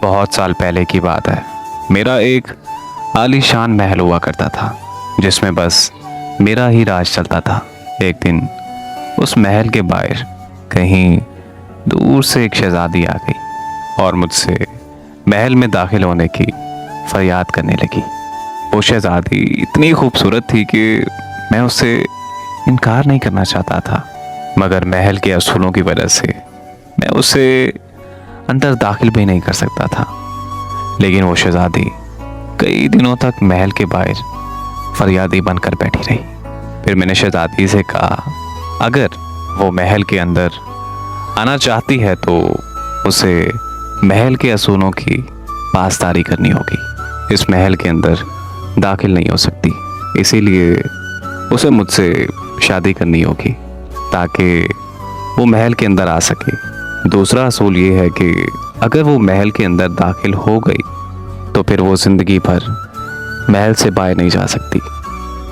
बहुत साल पहले की बात है। मेरा एक आलीशान महल हुआ करता था जिसमें बस मेरा ही राज चलता था। एक दिन उस महल के बाहर कहीं दूर से एक शहजादी आ गई और मुझसे महल में दाखिल होने की फरियाद करने लगी। वो शहजादी इतनी खूबसूरत थी कि मैं उससे इनकार नहीं करना चाहता था, मगर महल के असूलों की वजह से मैं उससे अंदर दाखिल भी नहीं कर सकता था। लेकिन वो शहजादी कई दिनों तक महल के बाहर फरियादी बनकर बैठी रही। फिर मैंने शहजादी से कहा, अगर वो महल के अंदर आना चाहती है तो उसे महल के असूलों की पासदारी करनी होगी। इस महल के अंदर दाखिल नहीं हो सकती, इसीलिए उसे मुझसे शादी करनी होगी ताकि वो महल के अंदर आ सके। दूसरा असूल ये है कि अगर वो महल के अंदर दाखिल हो गई तो फिर वो ज़िंदगी भर महल से बाहर नहीं जा सकती।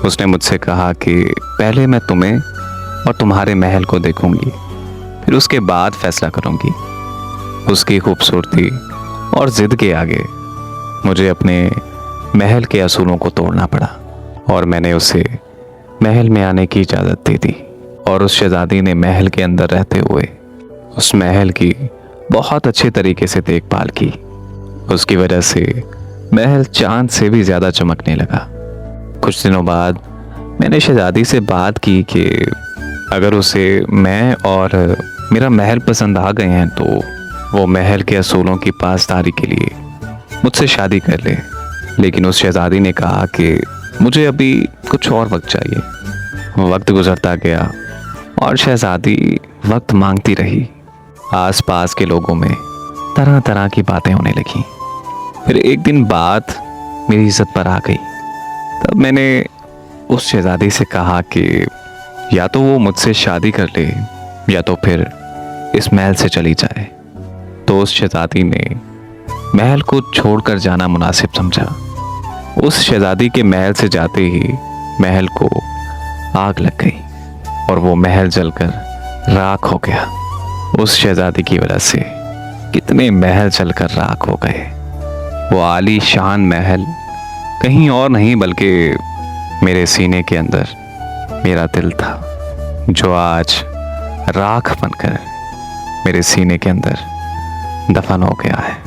उसने मुझसे कहा कि पहले मैं तुम्हें और तुम्हारे महल को देखूंगी, फिर उसके बाद फैसला करूंगी। उसकी खूबसूरती और ज़िद के आगे मुझे अपने महल के असूलों को तोड़ना पड़ा और मैंने उसे महल में आने की इजाज़त दे दी। और उस शहजादी ने महल के अंदर रहते हुए उस महल की बहुत अच्छे तरीके से देखभाल की। उसकी वजह से महल चांद से भी ज़्यादा चमकने लगा। कुछ दिनों बाद मैंने शहजादी से बात की कि अगर उसे मैं और मेरा महल पसंद आ गए हैं तो वो महल के असूलों की पासदारी के लिए मुझसे शादी कर ले। लेकिन उस शहजादी ने कहा कि मुझे अभी कुछ और वक्त चाहिए। वक्त गुजरता गया और शहजादी वक्त मांगती रही। आसपास के लोगों में तरह तरह की बातें होने लगीं। फिर एक दिन बात मेरी इज्जत पर आ गई। तब मैंने उस शहजादी से कहा कि या तो वो मुझसे शादी कर ले या तो फिर इस महल से चली जाए। तो उस शहजादी ने महल को छोड़कर जाना मुनासिब समझा। उस शहजादी के महल से जाते ही महल को आग लग गई और वो महल जलकर राख हो गया। उस शहजादी की वजह से कितने महल जलकर राख हो गए। वो आलीशान महल कहीं और नहीं बल्कि मेरे सीने के अंदर मेरा दिल था, जो आज राख बनकर मेरे सीने के अंदर दफन हो गया है।